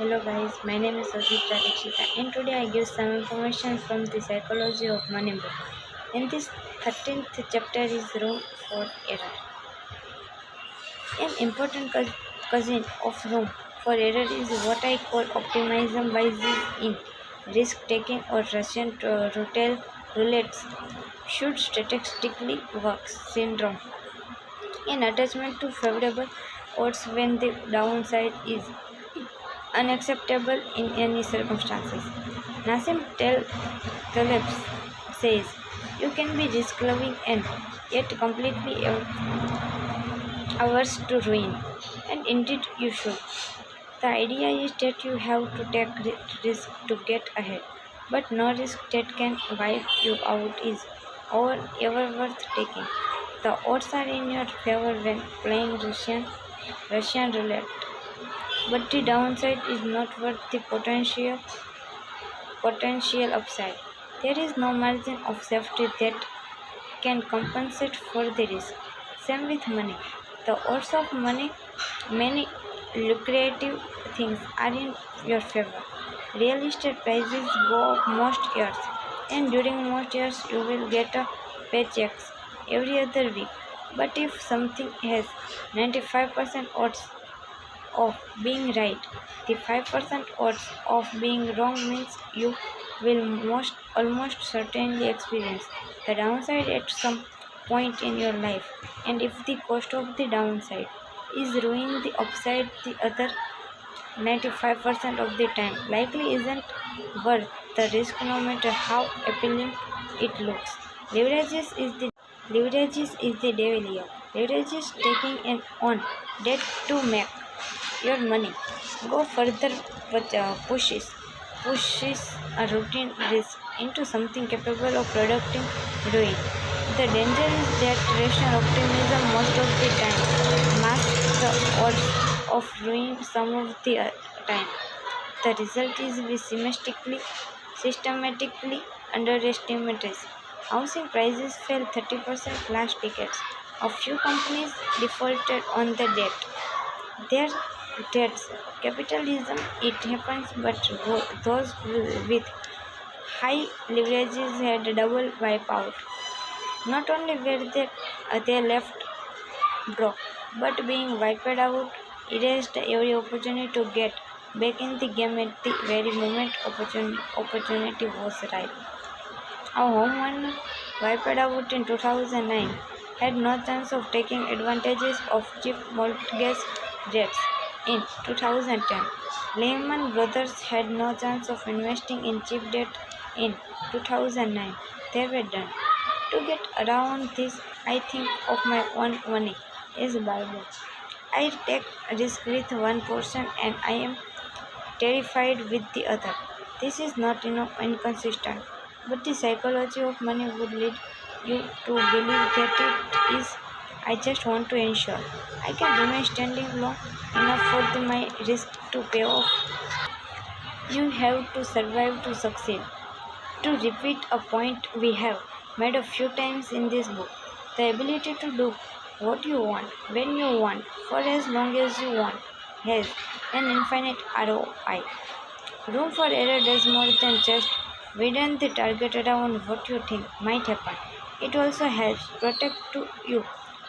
Hello guys, my name is Dixita and today I give some information from the psychology of money book. In this 13th chapter is room for error. An important cousin of room for error is what I call optimism bias in risk taking or Russian roulette should statistically work syndrome. An attachment to favorable odds when the downside is unacceptable in any circumstances. Nassim Taleb says, you can be risk-loving and yet completely averse to ruin, and indeed you should. The idea is that you have to take risk to get ahead, but no risk that can wipe you out is ever worth taking. The odds are in your favor when playing Russian roulette, but the downside is not worth the potential upside. There is no margin of safety that can compensate for the risk. Same with money. The odds of many lucrative things are in your favor. Real estate prices go up most years, and during most years you will get a paychecks every other week. But if something has 95% odds of being right, the 5% odds of being wrong means you will almost certainly experience the downside at some point in your life. And if the cost of the downside is ruining the upside the other 95% of the time, likely isn't worth the risk no matter how appealing it looks. Leverage is the devil here. Leverage is taking an on debt to make your money go further but pushes a routine risk into something capable of producing ruin. The danger is that rational optimism most of the time masks the odds of ruin some of the time. The result is we systematically underestimate risk. Housing prices fell 30% last decade. A few companies defaulted on the debt. Their debts. Capitalism, it happens, but those with high leverages had a double wipeout. Not only were they left broke, but being wiped out erased every opportunity to get back in the game at the very moment opportunity was ripe. A homeowner wiped out in 2009 had no chance of taking advantages of cheap mortgage rates in 2010. Lehman Brothers had no chance of investing in cheap debt in 2009. They were done. To get around this, I think of my own money as Bible. I take risk with one portion and I am terrified with the other. This is not inconsistent, but the psychology of money would lead you to believe that it is. I just want to ensure I can remain standing long enough for my risk to pay off. You have to survive to succeed. To repeat a point we have made a few times in this book, the ability to do what you want, when you want, for as long as you want, has an infinite ROI. Room for error does more than just widen the target around what you think might happen. It also helps protect you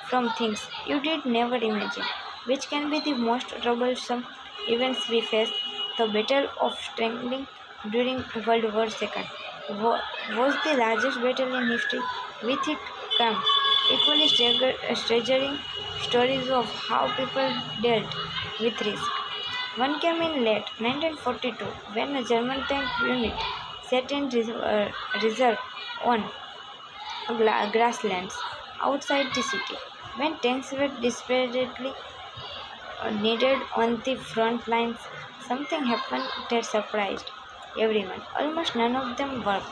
from things you did never imagine, which can be the most troublesome events we face. The Battle of Strangling during World War II was the largest battle in history, with it come equally staggering stories of how people dealt with risk. One came in late 1942 when a German tank unit sat in reserve on grasslands outside the city. When tanks were desperately needed on the front lines, something happened that surprised everyone. Almost none of them worked.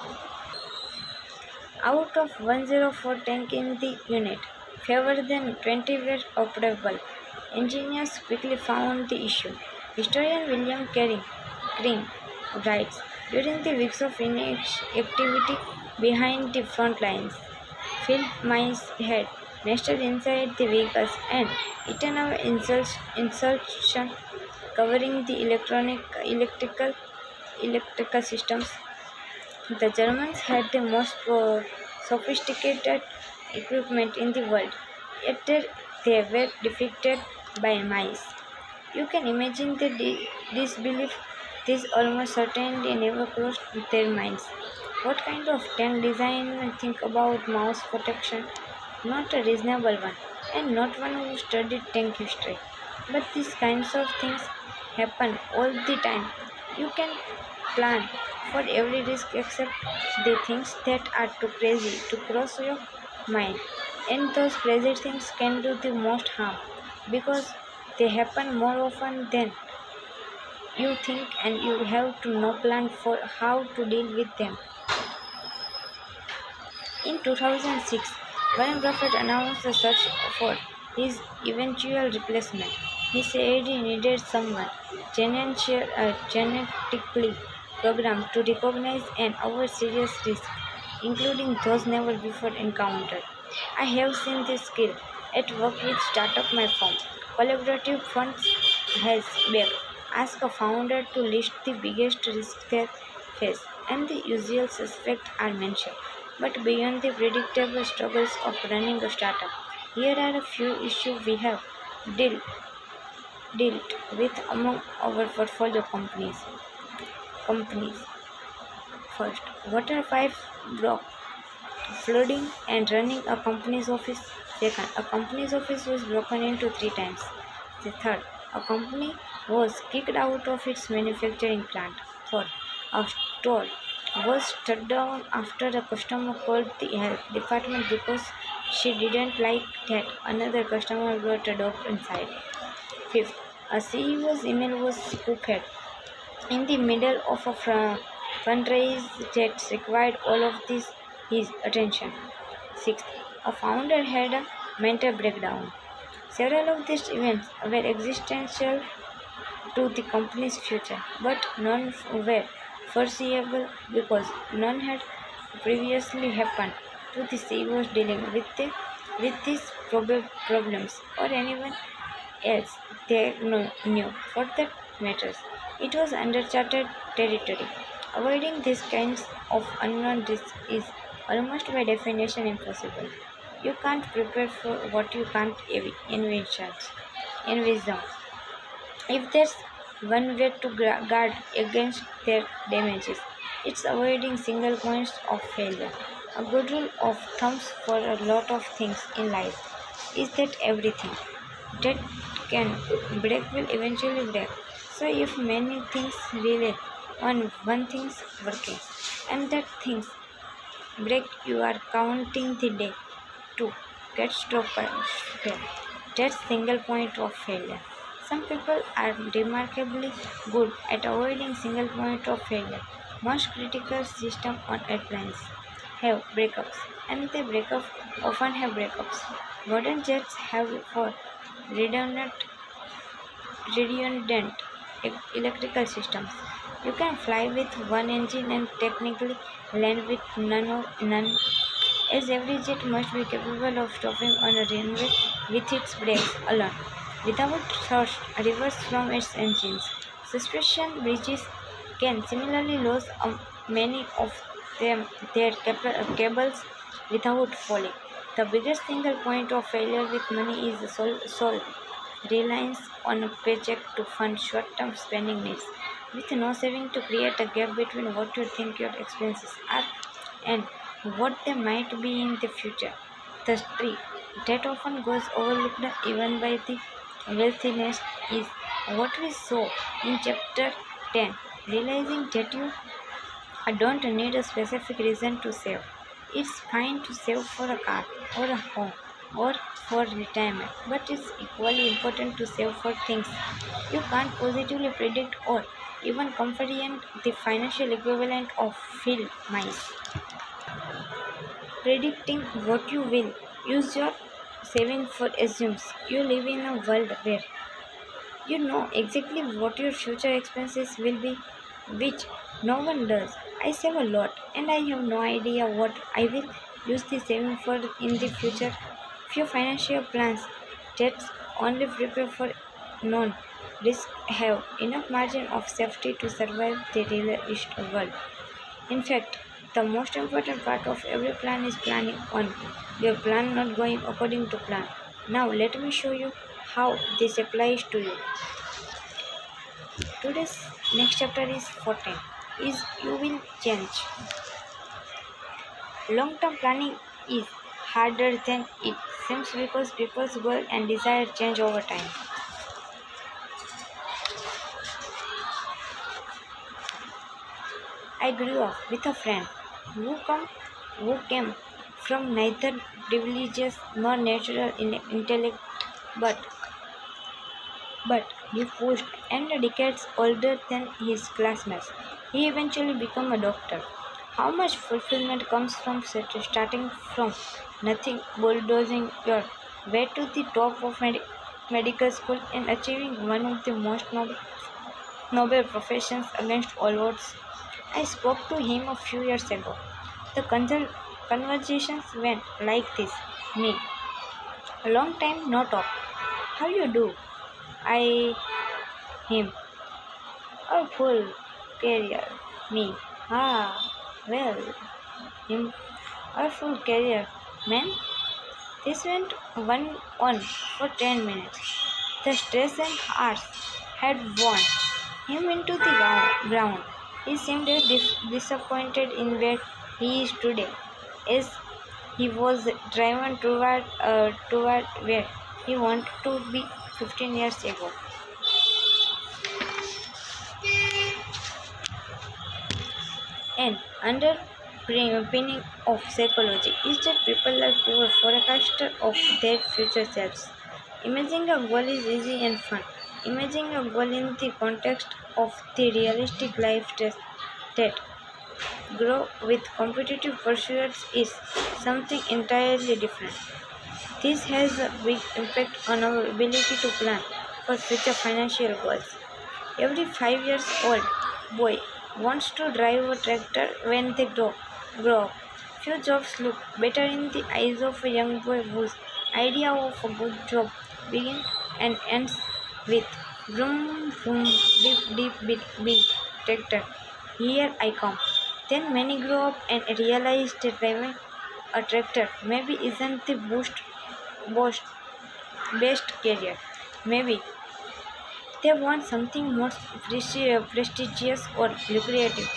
Out of 104 tanks in the unit, fewer than 20 were operable. Engineers quickly found the issue. Historian William Crean writes, during the weeks of inactivity behind the front lines, field mice had nested inside the vehicles and eaten our insulation covering the electrical systems. The Germans had the most sophisticated equipment in the world, yet they were defeated by mice. You can imagine the disbelief. This almost certainly never crossed their minds. What kind of tank design think about mouse protection? Not a reasonable one, and not one who studied tank history. But these kinds of things happen all the time. You can plan for every risk except the things that are too crazy to cross your mind. And those crazy things can do the most harm because they happen more often than you think, and you have to know plan for how to deal with them. In 2006, Warren Buffett announced the search for his eventual replacement. He said he needed someone genetically programmed to recognize and avoid serious risks, including those never before encountered. I have seen this skill at work with startup my firm. Collaborative funds has backed. Ask a founder to list the biggest risks they face, and the usual suspects are mentioned. But beyond the predictable struggles of running a startup, here are a few issues we have dealt, dealt with among our portfolio companies. First, water pipe broke, flooding and running a company's office. Second, a company's office was broken into 3 times. The third, a company was kicked out of its manufacturing plant. Fourth, a store was shut down after a customer called the health department because she didn't like that another customer brought a dog inside. Fifth, a CEO's email was spoofed in the middle of a fundraise that required all of this his attention. Sixth, a founder had a mental breakdown. Several of these events were existential to the company's future, but none were foreseeable because none had previously happened to the CEOs dealing with these problems or anyone else they knew for that matters. It was uncharted territory. Avoiding these kinds of unknown risks is almost by definition impossible. You can't prepare for what you can't envision. If there's one way to guard against their damages, it's avoiding single points of failure. A good rule of thumb for a lot of things in life is that everything that can break will eventually break. So if many things rely on one thing's working and that things break, you are counting the day to catastrophe. That's single point of failure. Some people are remarkably good at avoiding single point of failure. Most critical systems on airplanes have breakups, and the breakups often have breakups. Modern jets have for redundant, redundant electrical systems. You can fly with one engine and technically land with none, as every jet must be capable of stopping on a runway with its brakes alone, without thrust reverse from its engines. Suspension bridges can similarly lose many of them their cables without falling. The biggest single point of failure with money is the sole reliance on a paycheck to fund short-term spending needs, with no saving to create a gap between what you think your expenses are and what they might be in the future. The tree that often goes overlooked even by the wealthiness is what we saw in chapter 10, realizing that you don't need a specific reason to save. It's fine to save for a car or a home or for retirement, but it's equally important to save for things you can't positively predict or even comprehend. The financial equivalent of field mice. Predicting what you will use your saving for assumes you live in a world where you know exactly what your future expenses will be, which no one does. I save a lot and I have no idea what I will use the saving for in the future. Few financial plans that only prepare for none risks have enough margin of safety to survive the real world. In fact, the most important part of every plan is planning on your plan not going according to plan. Now let me show you how this applies to you. Today's next chapter is 14. Is you will change. Long-term planning is harder than it seems because people's goals and desire change over time. I grew up with a friend who came from neither privileges nor natural intellect, but he pushed and decades older than his classmates. He eventually became a doctor. How much fulfillment comes from starting from nothing, bulldozing your way to the top of medical school and achieving one of the most noble professions against all odds? I spoke to him a few years ago. The conversations went like this. Me. A long time no talk. How you do? I. Him. A full career. Me. Ah. Well. Him. A full career. Man. This went on for 10 minutes. The stress and hours had worn him into the ground. He seemed as disappointed in where he is today as he was driven toward where he wanted to be 15 years ago. An underpinning of psychology is that people are poor forecasters of their future selves. Imagining a goal is easy and fun. Imagining a goal in the context of the realistic life that grow with competitive pursuits is something entirely different. This has a big impact on our ability to plan for future financial goals. Every 5 years old boy wants to drive a tractor when they grow up. Few jobs look better in the eyes of a young boy whose idea of a good job begins and ends with vroom vroom deep deep big tractor. Here I come. Then many grow up and realize that driving a tractor maybe isn't the most best career. Maybe they want something more prestigious or lucrative.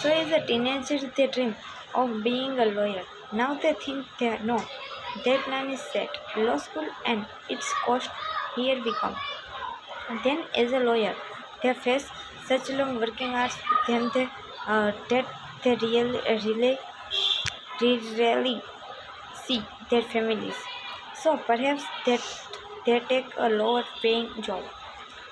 So as a teenager they dream of being a lawyer. Now they think they know. Their plan is set. Law school and its cost, here we come. Then as a lawyer they face such long working hours then that they really see their families. So perhaps that they take a lower paying job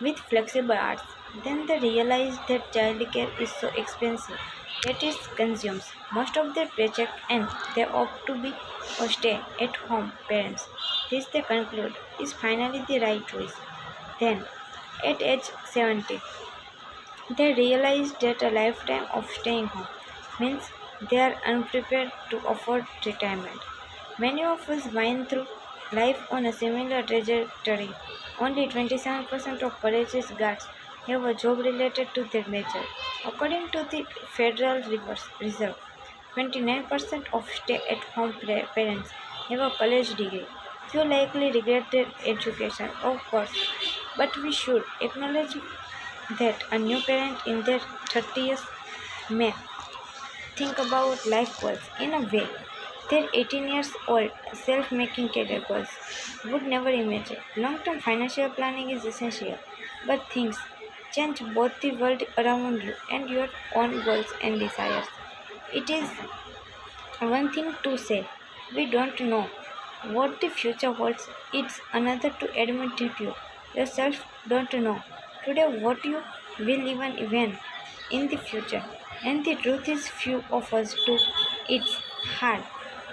with flexible hours. Then they realize that childcare is so expensive that it consumes most of their paycheck and they opt to be or stay at home parents. This they conclude is finally the right choice. Then at age 70 they realize that a lifetime of staying home means they are unprepared to afford retirement. Many of us wind through life on a similar trajectory. Only 27% of college grads have a job related to their major. According to the Federal Reserve, 29% of stay-at-home parents have a college degree. Few likely regret their education, of course, but we should acknowledge that a new parent in their 30s may think about life goals in a way their 18 years old self-making career goals would never imagine. Long-term financial planning is essential, but things change both the world around you and your own goals and desires. It is one thing to say we don't know what the future holds. It's another to admit that you yourself don't know today what you will even in the future. And the truth is few of us do. It's hard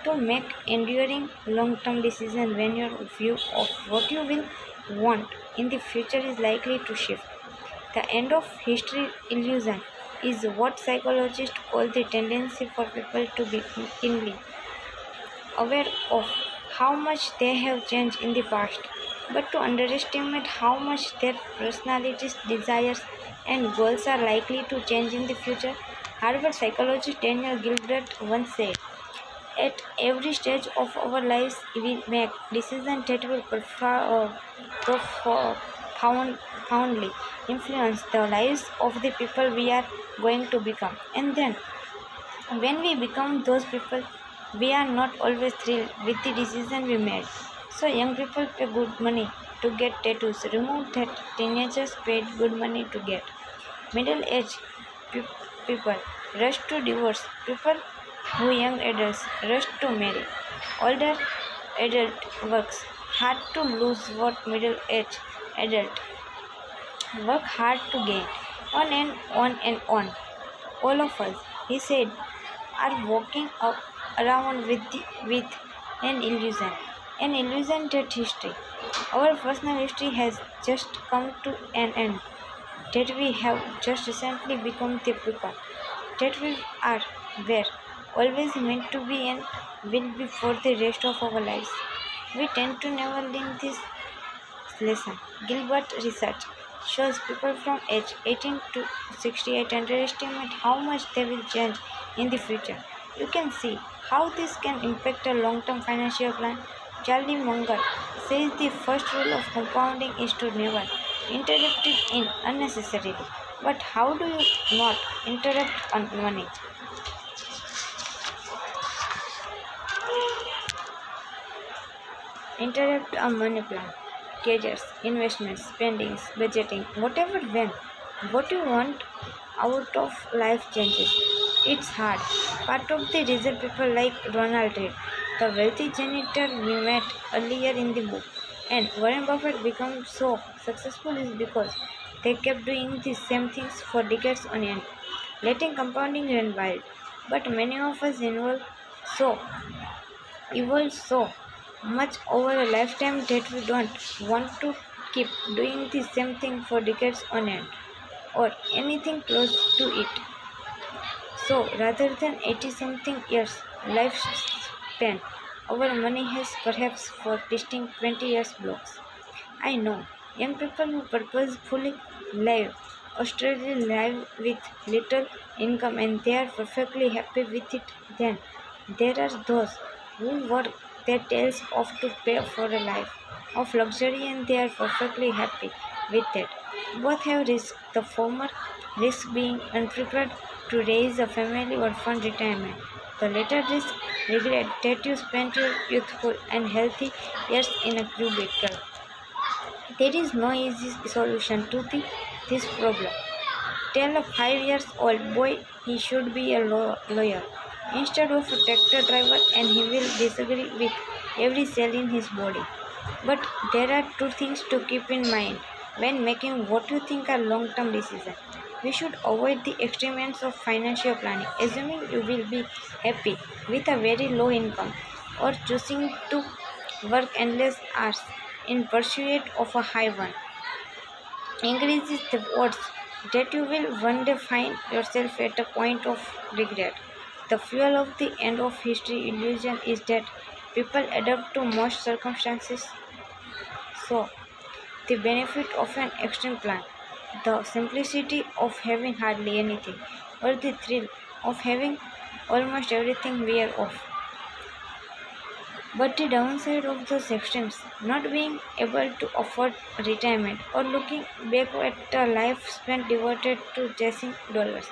to make enduring long-term decisions when your view of what you will want in the future is likely to shift. The end of history illusion is what psychologists call the tendency for people to be keenly aware of how much they have changed in the past but to underestimate how much their personalities, desires, and goals are likely to change in the future. Harvard psychologist Daniel Gilbert once said, at every stage of our lives, we make decisions that will profoundly influence the lives of the people we are going to become. And then, when we become those people, we are not always thrilled with the decision we made. So, young people pay good money to get tattoos. Remove that teenagers paid good money to get. Middle-aged people rush to divorce. People who young adults rush to marry. Older adult works hard to lose what middle-aged adult work hard to gain. On and on and on. All of us, he said, are walking around with an illusion that history, our personal history has just come to an end, that we have just recently become the people that we are, were always meant to be and will be for the rest of our lives. We tend to never learn this lesson. Gilbert research shows people from age 18 to 68 underestimate how much they will change in the future. You can see how this can impact a long-term financial plan. Charlie Munger says the first rule of compounding is to never interrupt it in unnecessarily. But how do you not interrupt on money? Interrupt a money plan, careers, investments, spendings, budgeting, whatever when. What you want out of life changes. It's hard. Part of the reason people like Ronald Reid, the wealthy janitor we met earlier in the book, and Warren Buffett become so successful is because they kept doing the same things for decades on end, letting compounding run wild. But many of us so evolve so much over a lifetime that we don't want to keep doing the same thing for decades on end or anything close to it. So rather than 80 something years lifespan, our money has perhaps for distinct 20 years blocks. I know young people who purposefully live Australia live with little income and they are perfectly happy with it. Then there are those who work their tails off to pay for a life of luxury and they are perfectly happy with it. Both have risk. The former risk being unprepared to raise a family or fund retirement. The latter risk regret that you spent your youthful and healthy years in a cubicle. There is no easy solution to this problem. Tell a 5 years old boy he should be a lawyer instead of a tractor driver and he will disagree with every cell in his body. But there are two things to keep in mind when making what you think are long-term decisions. We should avoid the extremes of financial planning, assuming you will be happy with a very low income or choosing to work endless hours in pursuit of a high one. Increases the odds that you will one day find yourself at a point of regret. The fuel of the end of history illusion is that people adapt to most circumstances. So, the benefit of an extreme plan, the simplicity of having hardly anything, or the thrill of having almost everything we are of. But the downside of those extremes, not being able to afford retirement or looking back at a life spent devoted to chasing dollars,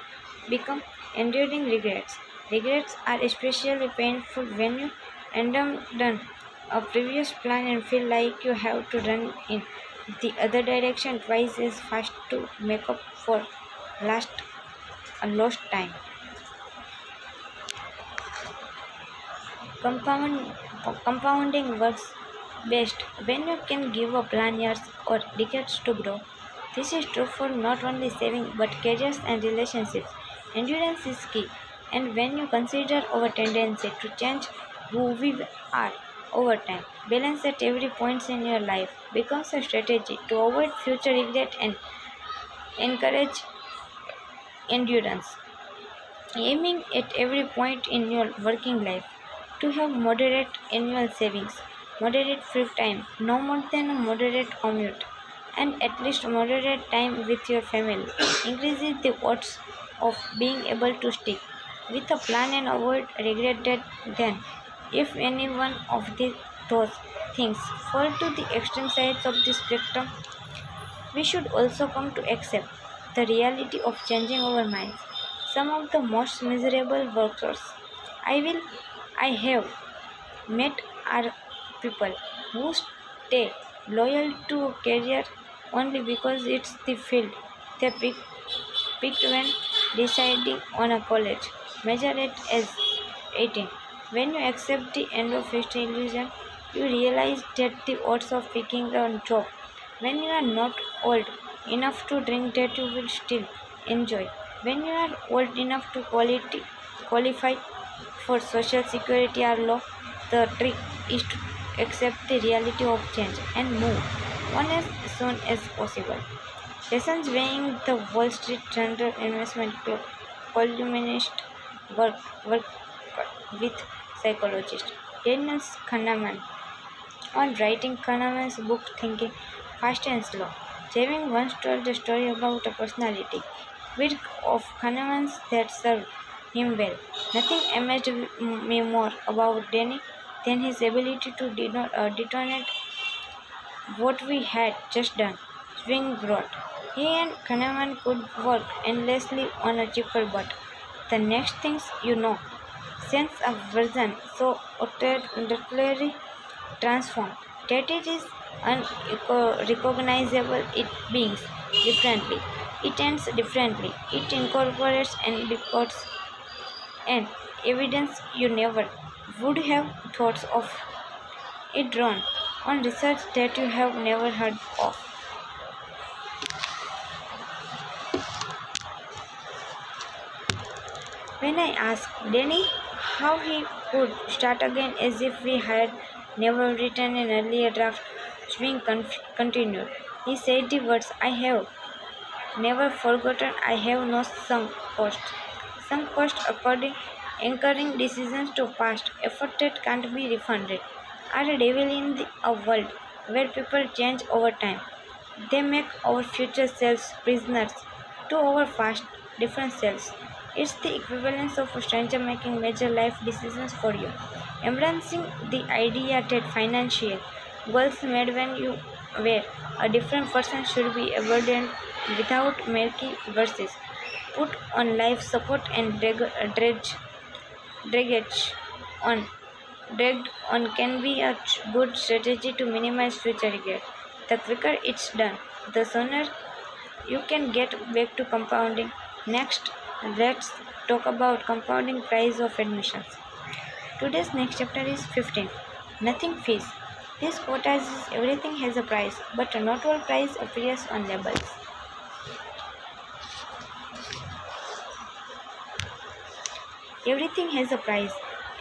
become enduring regrets. Regrets are especially painful when you abandon a previous plan and feel like you have to run in the other direction twice as fast to make up for last lost time. Compound, Compounding works best when you can give a plan years or decades to grow. This is true for not only saving but careers and relationships. Endurance is key, and when you consider our tendency to change who we are over time, balance at every point in your life becomes a strategy to avoid future regret and encourage endurance. Aiming at every point in your working life to have moderate annual savings moderate free time, no more than a moderate commute, and at least moderate time with your family increases the odds of being able to stick with a plan and avoid regret that then. If any one of those things fall to the extreme sides of the spectrum, we should also come to accept the reality of changing our minds. Some of the most miserable workers I will I have met are people who stay loyal to a career only because it's the field they picked when deciding on a college major at as 18. When you accept the end of history illusion, you realize that the odds of picking a job when you are not old enough to drink that you will still enjoy. When you are old enough to qualify for social security or law, the trick is to accept the reality of change and move on as soon as possible. Sessions weighing the Wall Street Journal investment columnist work, work with psychologist Daniel Kahneman on writing Kahneman's book Thinking Fast and Slow. Javin once told the story about a personality quirk of Kahneman's that served him well. Nothing amazed me more about Danny than his ability to detonate what we had just done. Swing growth. He and Kahneman could work endlessly on a chipper, but the next things you know, sense of version so utterly transformed that it is unrecognizable. It beings differently. It ends differently. It incorporates and decodes and evidence you never would have thought of. It drawn on research that you have never heard of. When I asked Danny how he could start again as if we had never written an earlier draft, Swing continued. He said the words, I have never forgotten, I have no sunk cost. Sunk cost according anchoring decisions to past effort that can't be refunded are a devil in a world where people change over time. They make our future selves prisoners to our past different selves. It's the equivalence of a stranger making major life decisions for you. Embracing the idea that financial goals made when you were a different person should be avoided without murky verses. Put on life support and draggage on dragged on can be a good strategy to minimize future regret. The quicker it's done, the sooner you can get back to compounding. Next, let's talk about compounding price of admissions. Today's next chapter is 15. Nothing fees. This quote is everything has a price, but not all price appears on labels. Everything has a price,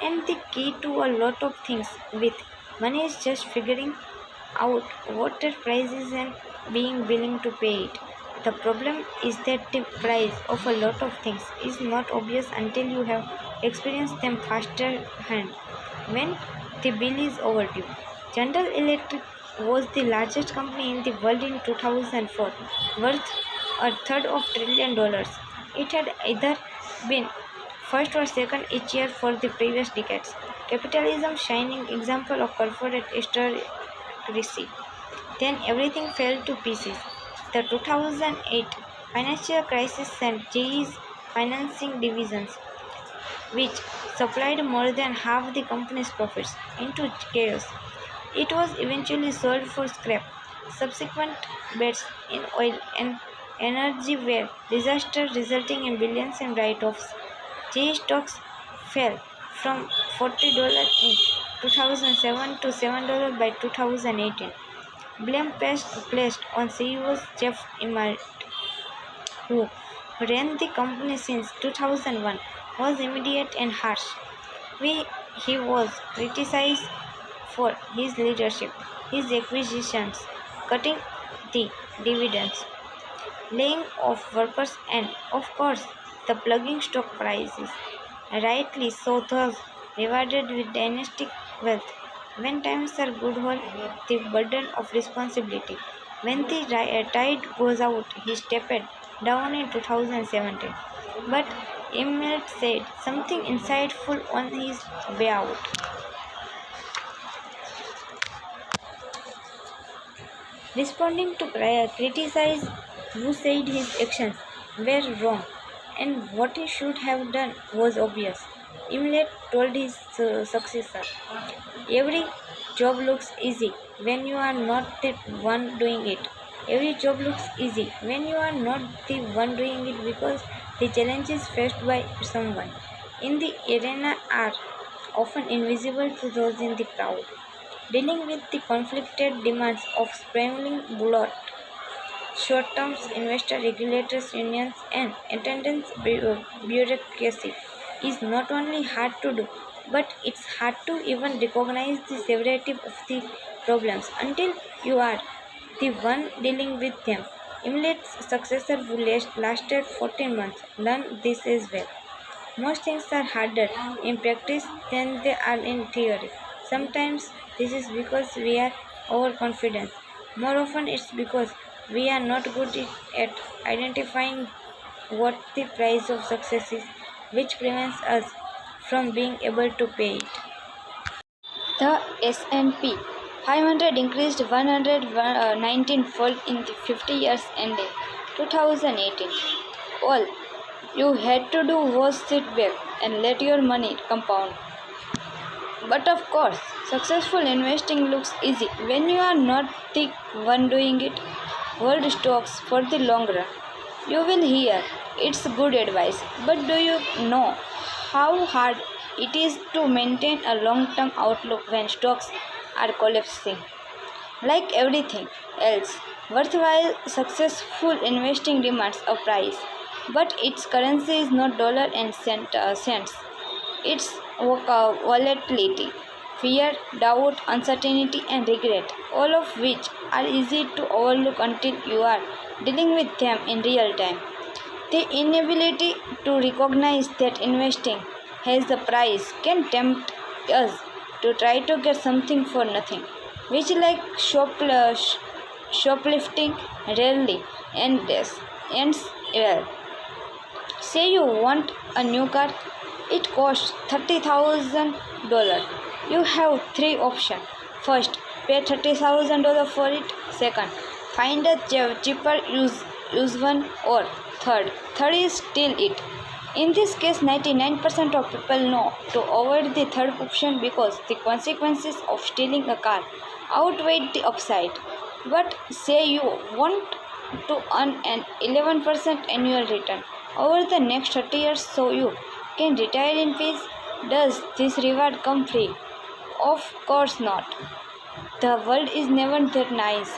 and the key to a lot of things with money is just figuring out what that price is and being willing to pay it. The problem is that the price of a lot of things is not obvious until you have experienced them firsthand when the bill is overdue. General Electric was the largest company in the world in 2004, worth a third of $1 trillion. It had either been first or second each year for the previous decades. Capitalism shining example of corporate aristocracy. Then everything fell to pieces. The 2008 financial crisis sent GE's financing divisions, which supplied more than half the company's profits, into chaos. It was eventually sold for scrap. Subsequent bets in oil and energy were disastrous, resulting in billions in write-offs. GE stocks fell from $40 in 2007 to $7 by 2018. Blame placed on CEO Jeff Immelt, who ran the company since 2001, was immediate and harsh. He was criticized for his leadership, his acquisitions, cutting the dividends, laying off workers, and, of course, the plugging stock prices. Rightly so, thus rewarded with dynastic wealth. When times are good, hold the burden of responsibility. When the tide goes out, he stepped down in 2017. But Emil said something insightful on his way out. Responding to criticize who said his actions were wrong and what he should have done was obvious. Imlet told his successor, every job looks easy when you are not the one doing it. Every job looks easy when you are not the one doing it because the challenges faced by someone in the arena are often invisible to those in the crowd. Dealing with the conflicted demands of sprawling blood, short-term investor regulators, unions, and attendance bureaucracy is not only hard to do, but it's hard to even recognize the severity of the problems until you are the one dealing with them. Imlet's successor who lasted 14 months learned this as well. Most things are harder in practice than they are in theory. Sometimes this is because we are overconfident. More often it's because we are not good at identifying what the price of success is, which prevents us from being able to pay it. The S&P 500 increased 119-fold in the 50 years ending 2018. All you had to do was sit back and let your money compound. But of course, successful investing looks easy when you are not the one doing it. Hold stocks for the long run. You will hear it's good advice, but do you know how hard it is to maintain a long-term outlook when stocks are collapsing? Like everything else, worthwhile successful investing demands a price, but its currency is not dollar and cents. It's volatility, fear, doubt, uncertainty, and regret, all of which are easy to overlook until you are dealing with them in real time. The inability to recognize that investing has a price can tempt us to try to get something for nothing, which, like shoplifting, rarely ends well. Say you want a new car, it costs $30,000. You have three options. First, pay $30,000 for it. Second, find a cheaper use one. Or third is steal it. In this case, 99% of people know to avoid the third option because the consequences of stealing a car outweigh the upside. But say you want to earn an 11% annual return over the next 30 years so you can retire in peace. Does this reward come free? Of course not. The world is never that nice.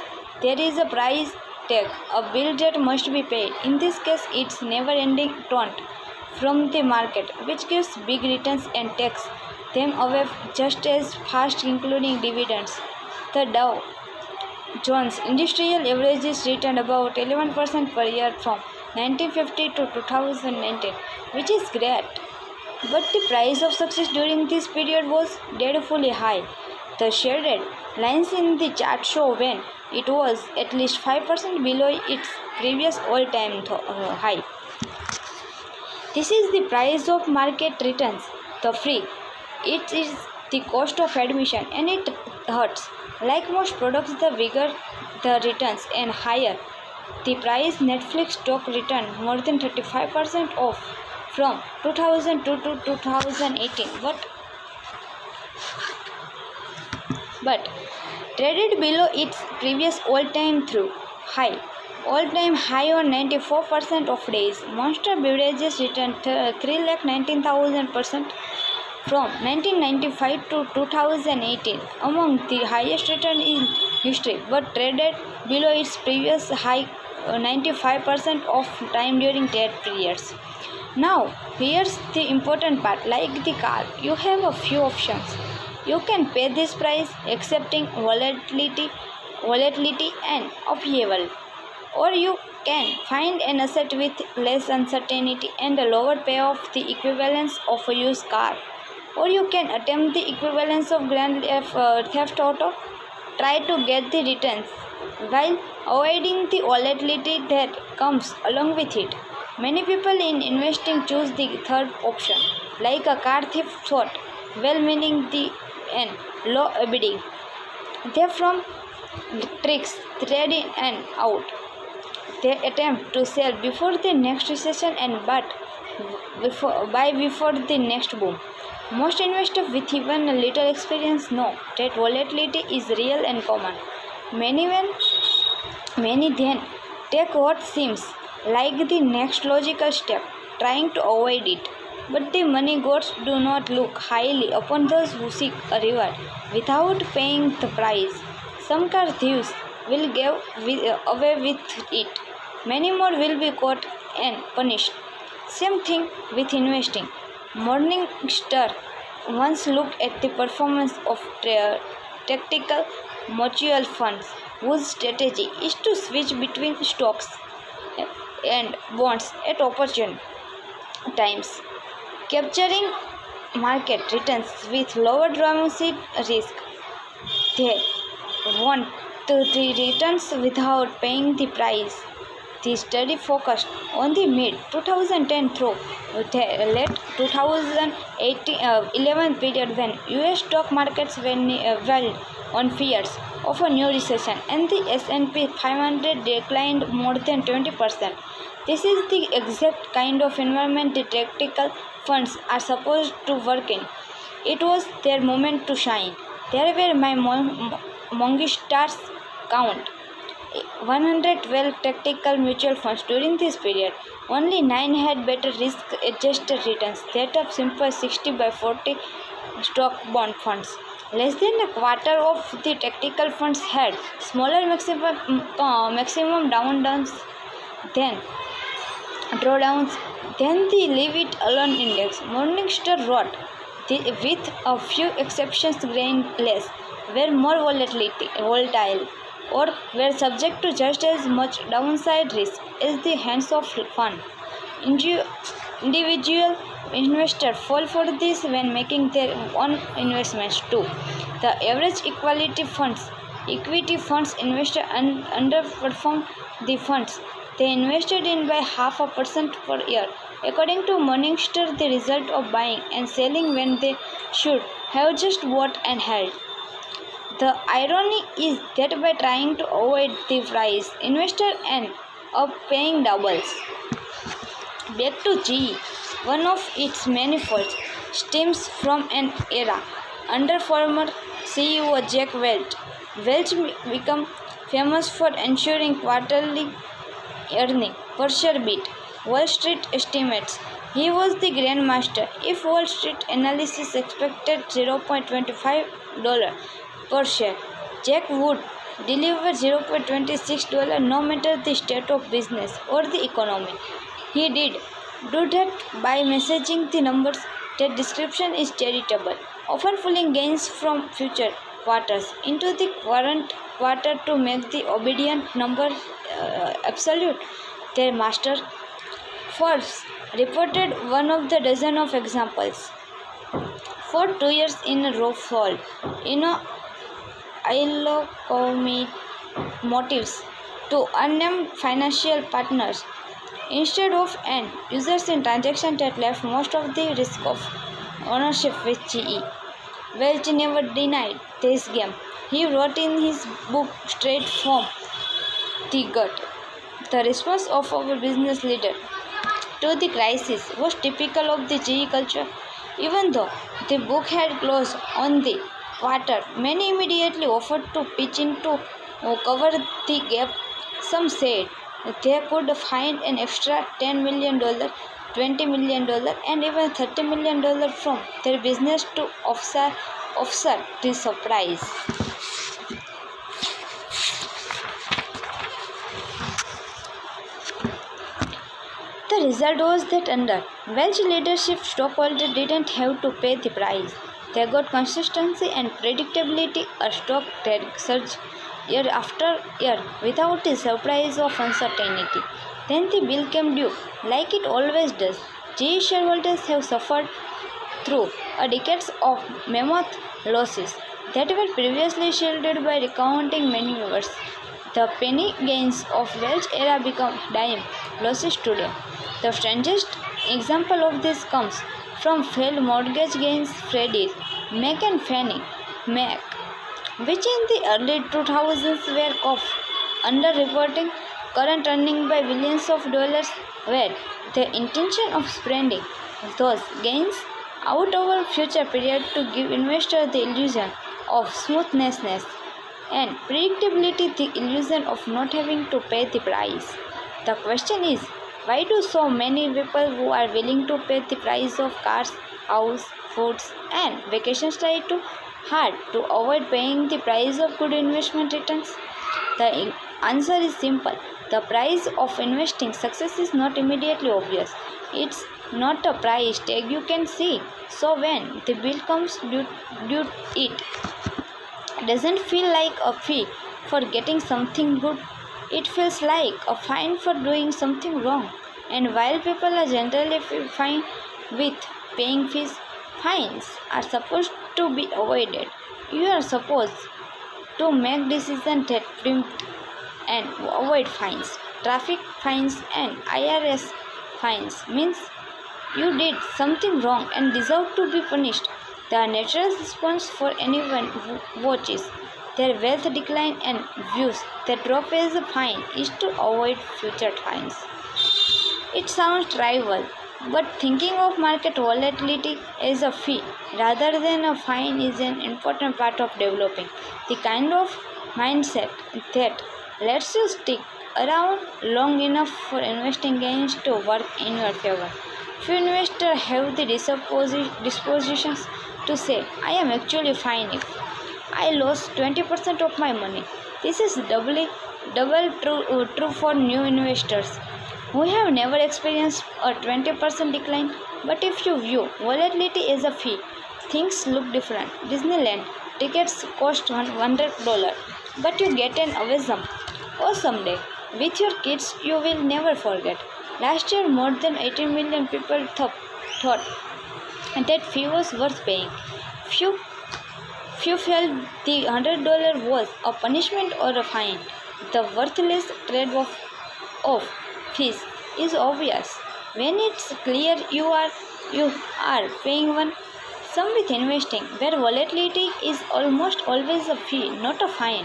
There is a price tag, a bill that must be paid. In this case, it's never-ending taunt from the market, which gives big returns and takes them away just as fast, including dividends. The Dow Jones Industrial Averages returned about 11% per year from 1950 to 2019, which is great. But the price of success during this period was dreadfully high. The shaded lines in the chart show when it was at least 5% below its previous all-time high. This is the price of market returns, the free. It is the cost of admission and it hurts. Like most products, the bigger the returns and higher the price. Netflix stock returned more than 35% off from 2002 to 2018, but traded below its previous all-time high on 94% of days. Monster beverages returned 319,000% from 1995 to 2018, among the highest return in history, but traded below its previous high 95% of time during that periods. Now, here's the important part. Like the car, you have a few options. You can pay this price, accepting volatility and upheaval, or you can find an asset with less uncertainty and a lower payoff, the equivalence of a used car. Or you can attempt the equivalence of grand theft auto. Try to get the returns while avoiding the volatility that comes along with it. Many people in investing choose the third option, like a car thief thought, well meaning the and low bidding. They from tricks, trade in and out. They attempt to sell before the next recession and buy before the next boom. Most investors with even a little experience know that volatility is real and common. Many when Many then take what seems like the next logical step, trying to avoid it. But the money gods do not look highly upon those who seek a reward without paying the price. Some car thieves will away with it. Many more will be caught and punished. Same thing with investing. Morningstar once looked at the performance of tactical mutual funds whose strategy is to switch between stocks and bonds at opportune times, capturing market returns with lower downside risk. They want the returns without paying the price. The study focused on the mid 2010 through the late 2011 period when US stock markets were well on fears of a new recession and the S&P 500 declined more than 20%. This is the exact kind of environment the tactical funds are supposed to work in. It was their moment to shine. There were my Morningstar's count 112 tactical mutual funds during this period. Only 9 had better risk adjusted returns. That of simple 60 by 40 stock bond funds. Less than a quarter of the tactical funds had smaller maximum downdowns than drawdowns than the leave it alone index. Morningstar wrote, with a few exceptions grain less, were more volatile or were subject to just as much downside risk as the hands of fund. Individual investors fall for this when making their own investments too. The average equity funds investor underperform the funds they invested in by 0.5% per year. According to Morningstar, the result of buying and selling when they should have just bought and held. The irony is that by trying to avoid the price, investors end up paying doubles. Back to GE, one of its many faults stems from an era under former CEO Jack Welch. Welch became famous for ensuring quarterly earning per share beat Wall Street estimates. He was the grandmaster. If Wall Street analysis expected $0.25 per share, Jack would deliver $0.26 no matter the state of business or the economy. He did do that by messaging the numbers. That description is charitable, often pulling gains from future quarters into the current quarter to make the obedient number absolute. Their master Forbes reported one of the dozen of examples. For 2 years in a row, fall in a motives to unnamed financial partners instead of end users in transactions that left most of the risk of ownership with GE. Welch never denied this game. He wrote in his book Straight from the Gut. The response of our business leader to the crisis was typical of the GE culture. Even though the book had closed on the quarter, many immediately offered to pitch in to cover the gap. Some said they could find an extra $10 million, $20 million, and even $30 million from their business to offset the surprise. The result was that under Welch leadership, stockholders didn't have to pay the price. They got consistency and predictability. A stock surged year after year without the surprise of uncertainty. Then the bill came due, like it always does. GE shareholders have suffered through a decades of mammoth losses that were previously shielded by recounting maneuvers. The penny gains of Welch era become dime losses today. The strangest example of this comes from failed mortgage gains Freddie Mac and Fannie Mac, which in the early 2000s were caught underreporting current earnings by billions of dollars, where the intention of spreading those gains out over future period to give investors the illusion of smoothness and predictability, the illusion of not having to pay the price. The question is, why do so many people who are willing to pay the price of cars, house, foods, and vacations try too hard to avoid paying the price of good investment returns? The answer is simple. The price of investing success is not immediately obvious. It's not a price tag you can see. So when the bill comes due it doesn't feel like a fee for getting something good. It feels like a fine for doing something wrong. And while people are generally fine with paying fees, fines are supposed to be avoided. You are supposed to make decisions that prompt and avoid fines. Traffic fines and IRS fines means you did something wrong and deserve to be punished. The natural response for anyone who watches their wealth decline and views the drop as a fine is to avoid future fines. It sounds trivial, but thinking of market volatility as a fee rather than a fine is an important part of developing the kind of mindset that lets you stick around long enough for investing gains to work in your favor. Few investors have the dispositions to say, I am actually fine if I lost 20% of my money. This is double true for new investors who have never experienced a 20% decline. But if you view volatility as a fee, things look different. Disneyland tickets cost $100, but you get an awesome day with your kids you will never forget. Last year, more than 18 million people thought that fee was worth paying. Few Few felt the $100 was a punishment or a fine. The worthless trade-off of fees is obvious when it's clear you are paying one. Some with investing, where volatility is almost always a fee, not a fine.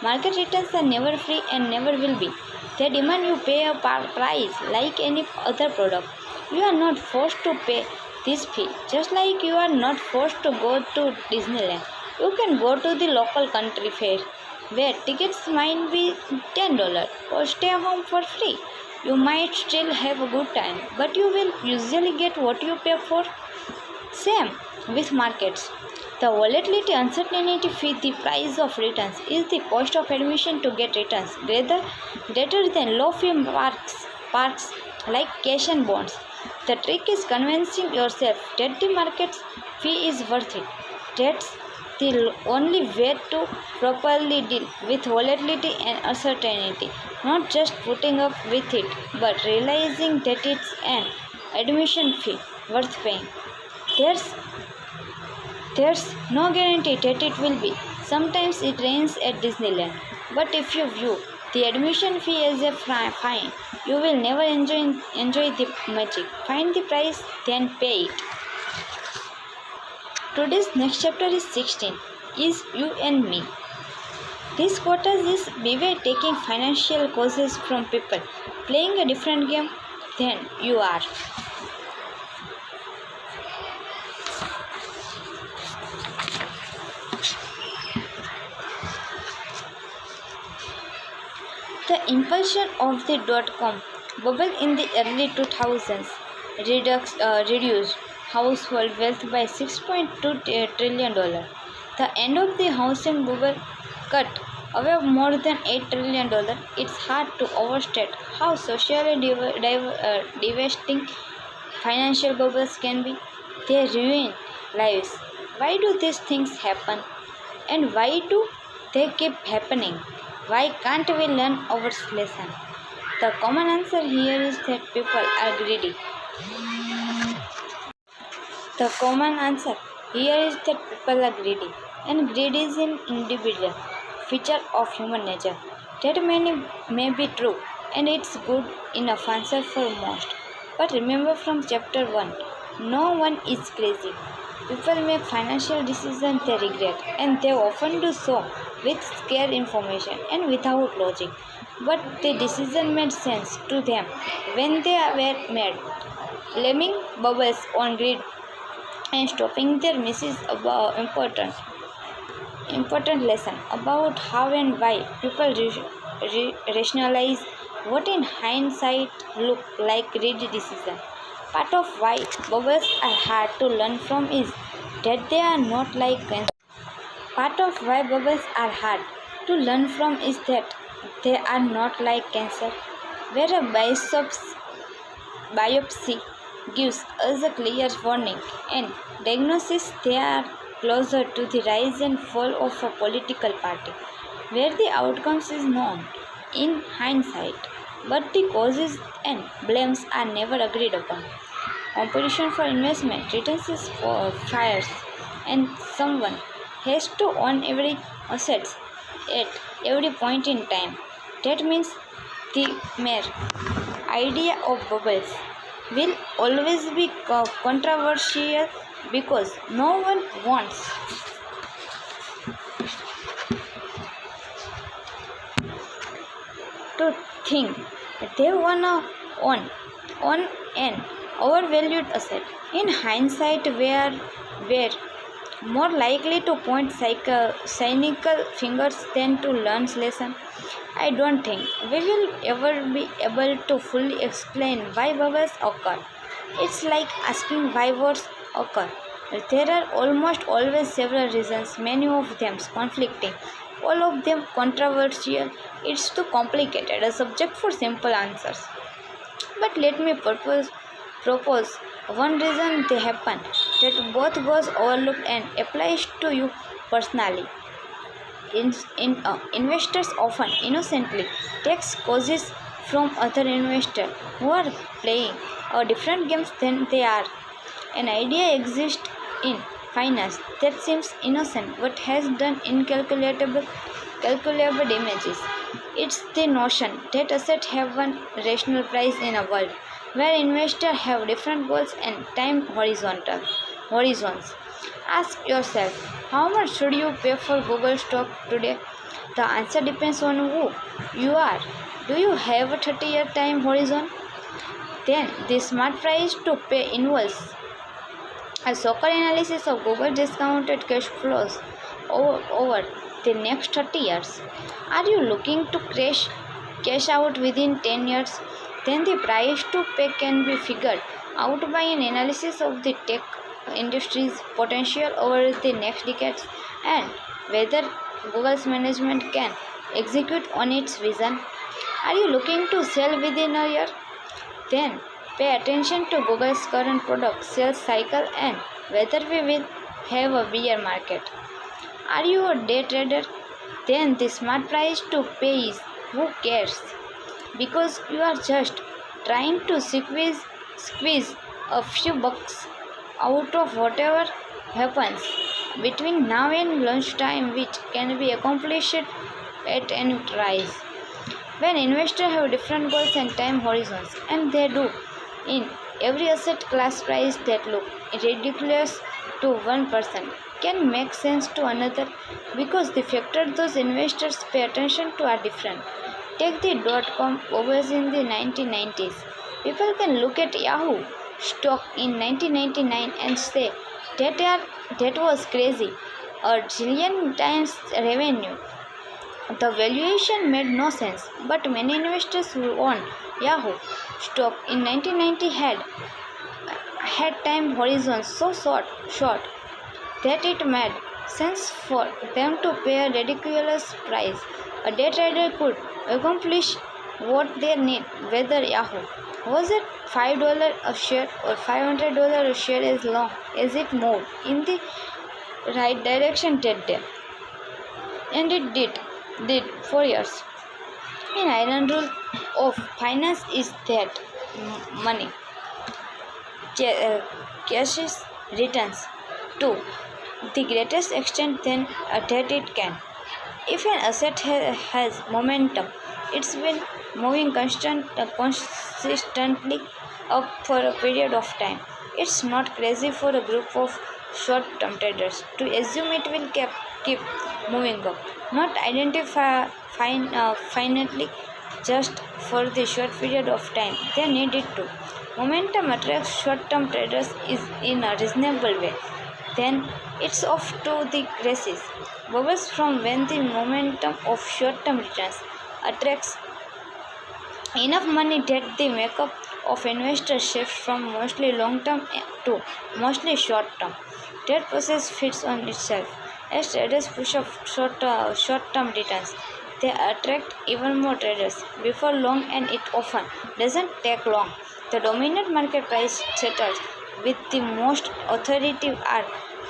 Market returns are never free and never will be. They demand you pay a price like any other product. You are not forced to pay this fee, just like you are not forced to go to Disneyland. You can go to the local country fair where tickets might be $10 or stay home for free. You might still have a good time, but you will usually get what you pay for. Same with markets. The volatility uncertainty fee, the price of returns, is the cost of admission to get returns greater than low fee parks like cash and bonds. The trick is convincing yourself that the market's fee is worth it. That's the only way to properly deal with volatility and uncertainty. Not just putting up with it, but realizing that it's an admission fee worth paying. There's there's no guarantee that it will be. Sometimes it rains at Disneyland. But if you view the admission fee as a fine, you will never enjoy the magic. Find the price, then pay it. Today's next chapter is 16. Is you and me. This quarter is beware taking financial courses from people playing a different game than you are. The impulsion of the dot-com bubble in the early 2000s reduced household wealth by $6.2 trillion. The end of the housing bubble cut away more than $8 trillion. It's hard to overstate how socially devastating financial bubbles can be. They ruin lives. Why do these things happen? And why do they keep happening? Why can't we learn our lesson? The common answer here is that people are greedy. The common answer here is that people are greedy, and greed is an individual feature of human nature. That may be true, and it's good enough answer for most. But remember from chapter 1, no one is crazy. People make financial decisions they regret, and they often do so with scarce information and without logic. But the decision made sense to them when they were made. Blaming bubbles on greed and stopping their misses about important lesson about how and why people rationalize what in hindsight look like greedy decision. Part of why bubbles are hard to learn from is that they are not like cancer. Part of why bubbles are hard to learn from is that they are not like cancer, where a biopsy gives us a clear warning and diagnosis. They are closer to the rise and fall of a political party, where the outcomes is known in hindsight, but the causes and blames are never agreed upon. Competition for investment returns is for fires, and someone has to own every asset at every point in time. That means the mere idea of bubbles will always be controversial because no one wants to think they wanna on an overvalued asset. In hindsight, were more likely to point cynical fingers than to learn lesson. I don't think we will ever be able to fully explain why bubbles occur. It's like asking why wars occur. There are almost always several reasons, many of them conflicting, all of them controversial. It's too complicated a subject for simple answers. But let me propose one reason they happen that both goes overlooked and applies to you personally. Investors often innocently take causes from other investors who are playing a different games than they are. An idea exists in finance that seems innocent but has done calculable damages. It's the notion that assets have one rational price in a world where investors have different goals and time horizons. Ask yourself, how much should you pay for Google stock today? The answer depends on who you are. Do you have a 30-year time horizon? Then the smart price to pay involves a soccer analysis of Google discounted cash flows over the next 30 years. Are you looking to cash out within 10 years? Then the price to pay can be figured out by an analysis of the tech industry's potential over the next decades and whether Google's management can execute on its vision. Are you looking to sell within a year? Then pay attention to Google's current product sales cycle and whether we will have a bear market. Are you a day trader? Then the smart price to pay is who cares? Because you are just trying to squeeze a few bucks out of whatever happens between now and lunchtime, which can be accomplished at any price. When investors have different goals and time horizons, and they do, in every asset class, price that look ridiculous to one person can make sense to another because the factors those investors pay attention to are different. Take the dot-com bubbles in the 1990s. People can look at Yahoo stock in 1999 and say that was crazy, a zillion times revenue. The valuation made no sense, but many investors who owned Yahoo stock in 1990 had time horizons so short that it made sense for them to pay a ridiculous price. A day trader could accomplish what they need, whether Yahoo was it $5 a share or $500 a share, as long as it moved in the right direction that day. And it did for years. An iron rule of finance is that money chases returns to the greatest extent then that it can. If an asset has momentum, it's been moving consistently up for a period of time. It's not crazy for a group of short-term traders to assume it will keep moving up, not identify finally just for the short period of time they need it to. Momentum attracts short-term traders is in a reasonable way. Then it's off to the races. Bubbles from when the momentum of short-term returns attracts enough money that the makeup of investors shifts from mostly long-term to mostly short-term. That process feeds on itself. As traders push up short-term returns, they attract even more traders before long, and it often doesn't take long. The dominant market price setters with the most authority are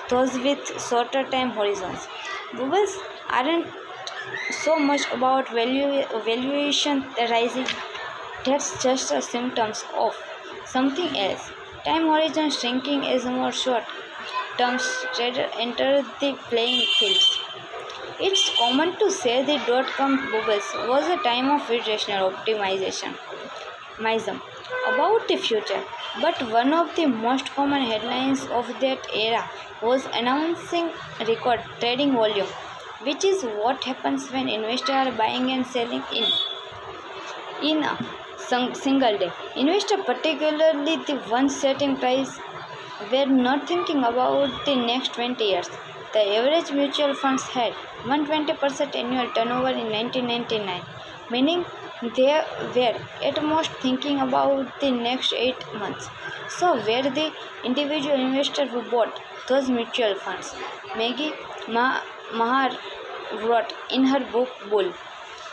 those with shorter time horizons. Bubbles aren't so much about valuation rising, that's just a symptom of something else. Time horizon shrinking as more short term trader enter the playing fields. It's common to say the dot-com bubbles was a time of irrational optimization about the future, but one of the most common headlines of that era was announcing record trading volume, which is what happens when investors are buying and selling in a single day. Investors, particularly the ones setting price, were not thinking about the next 20 years. The average mutual funds had 120% annual turnover in 1999, meaning they were at most thinking about the next 8 months. So were the individual investor who bought those mutual funds. Maggie Mahar wrote in her book Bull.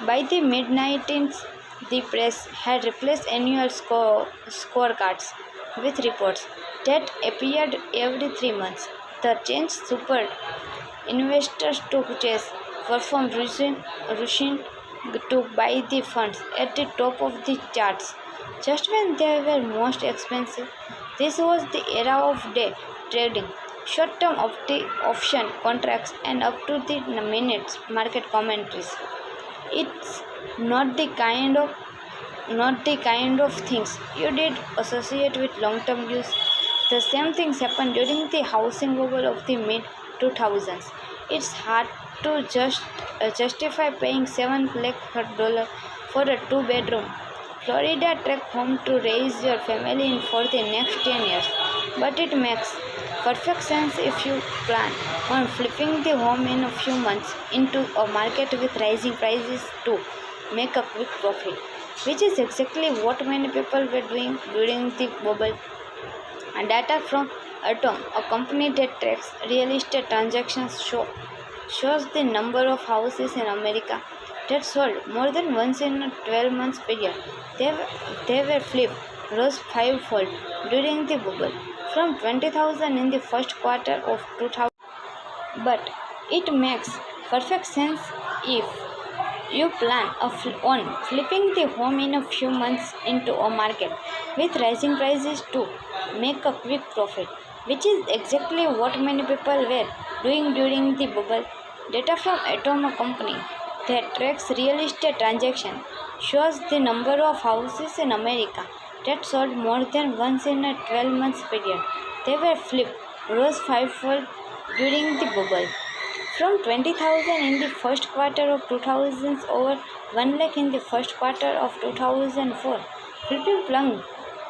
By the mid-19th, the press had replaced annual scorecards with reports that appeared every 3 months. The change spurred investors to chase perform rushing to buy the funds at the top of the charts just when they were most expensive. This was the era of day trading, short-term option contracts, and up to the minutes market commentaries. It's not the kind of things you did associate with long-term use. The same things happened during the housing bubble of the mid 2000s. It's hard to justify paying $7 lakh for a two-bedroom Florida trek home to raise your family in for the next 10 years, but it makes perfect sense if you plan on flipping the home in a few months into a market with rising prices to make a quick profit, which is exactly what many people were doing during the bubble. And data from Atom, a company that tracks real estate transactions, shows the number of houses in America that sold more than once in a 12 months period. They were flipped, rose fivefold during the bubble, from 20,000 in the first quarter of 2000. But it makes perfect sense if you plan on flipping the home in a few months into a market with rising prices to make a quick profit, which is exactly what many people were doing during the bubble. Data from Atom, a company that tracks real estate transactions, shows the number of houses in America that sold more than once in a 12 months period. They were flipped, rose fivefold during the bubble. From 20,000 in the first quarter of 2000 over 1 lakh in the first quarter of 2004, flipping plunged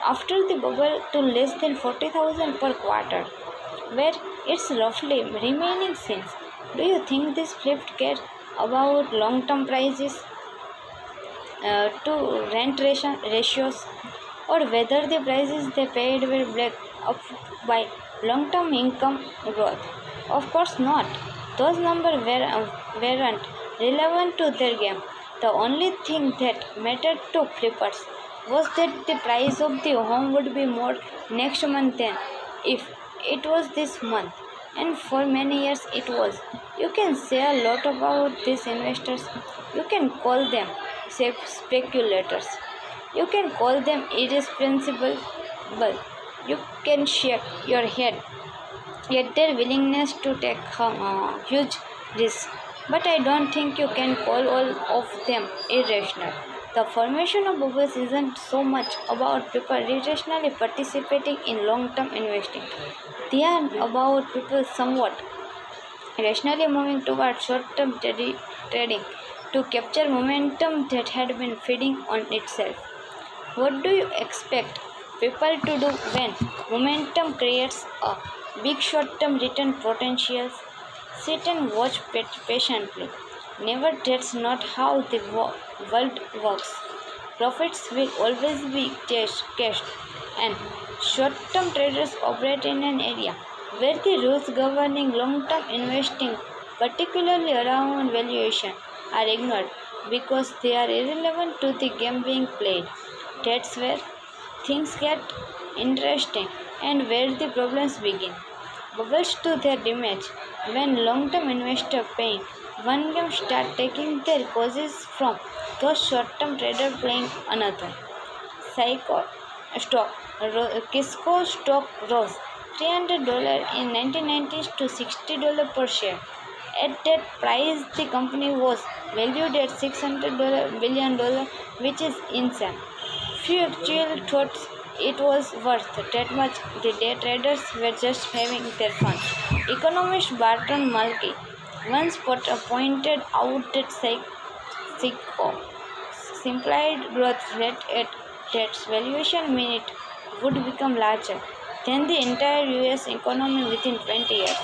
after the bubble to less than 40,000 per quarter, where it's roughly remaining since. Do you think this flipped care about long-term prices to ratios, or whether the prices they paid were backed up by long-term income growth? Of course not. Those numbers weren't relevant to their game. The only thing that mattered to flippers was that the price of the home would be more next month than if it was this month. And for many years it was. You can say a lot about these investors. You can call them speculators. You can call them irresponsible. You can shake your head yet their willingness to take huge risks. But I don't think you can call all of them irrational. The formation of bubbles isn't so much about people irrationally participating in long term investing. They are about people somewhat rationally moving toward short term trading to capture momentum that had been feeding on itself. What do you expect people to do when momentum creates a big short term return potential? Sit and watch patiently. Never, that's not how the world works. Profits will always be cashed, and short term traders operate in an area where the rules governing long term investing, particularly around valuation, are ignored because they are irrelevant to the game being played. That's where things get interesting and where the problems begin. Bubbles to their damage when long-term investors paying one game start taking their causes from those short-term traders playing another. Psycho stock Kisco stock rose $300 in 1990s to $60 per share. At that price, the company was valued at $600 billion, which is insane. Few actually thought it was worth that much. The day traders were just having their fun. Economist Barton Malky once pointed out that psycho simplified growth rate at that valuation mean it would become larger than the entire US economy within 20 years.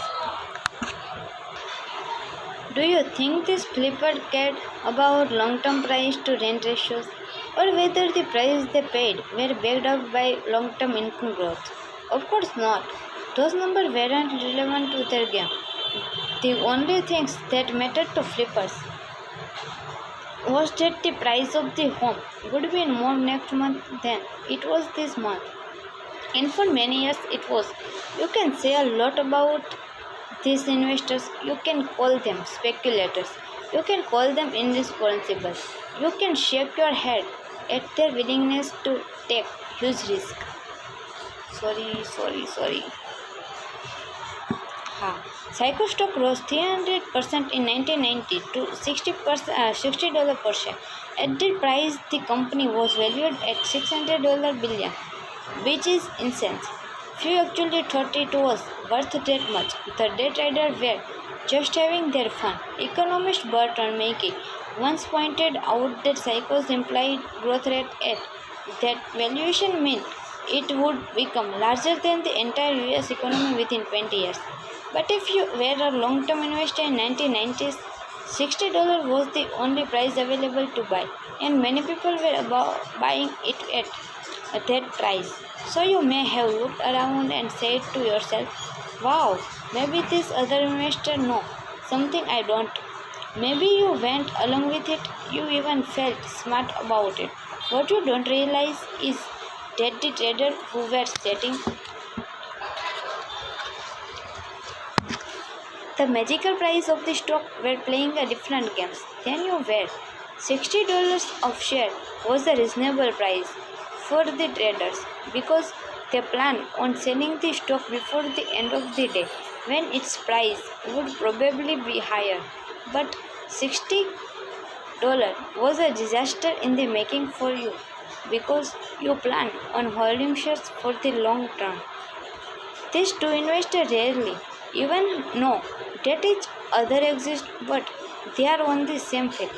Do you think this flipper cared about long-term price to rent ratios or whether the price they paid were backed up by long-term income growth? Of course not. Those numbers weren't relevant to their game. The only things that mattered to flippers was that the price of the home would be more next month than it was this month. And for many years it was. You can say a lot about these investors. You can call them speculators. You can call them irresponsible. You can shake your head at their willingness to take huge risk. Sorry. Psycho stock rose 300% in 1990 to $60 per share. At that price, the company was valued at $600 billion, which is insane. Few actually thought it was worth that much. The day traders were just having their fun. Economist Burton Mackey once pointed out that Psycho's implied growth rate at that valuation meant it would become larger than the entire US economy within 20 years. But if you were a long-term investor in 1990s, $60 was the only price available to buy, and many people were buying it at that price. So you may have looked around and said to yourself, wow, maybe this other investor know something I don't. Maybe you went along with it, you even felt smart about it. What you don't realize is that the traders who were setting the magical price of the stock were playing a different games than you were. $60 of share was a reasonable price for the traders because they plan on selling the stock before the end of the day when its price would probably be higher. But $60 was a disaster in the making for you because you plan on holding shares for the long term. These two investors rarely even know that each other exists, but they are on the same field,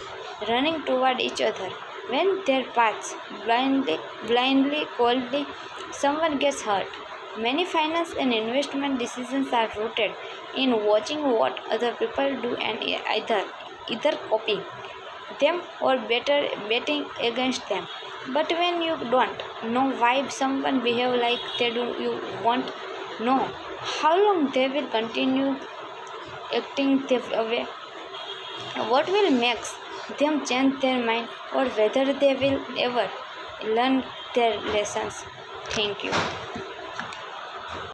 running toward each other. When their paths blindly, coldly, someone gets hurt. Many finance and investment decisions are rooted in watching what other people do and either copying them or better betting against them. But when you don't know why someone behave like they do, you won't know how long they will continue acting that way. What will make them change their mind or whether they will ever learn their lessons. Thank you.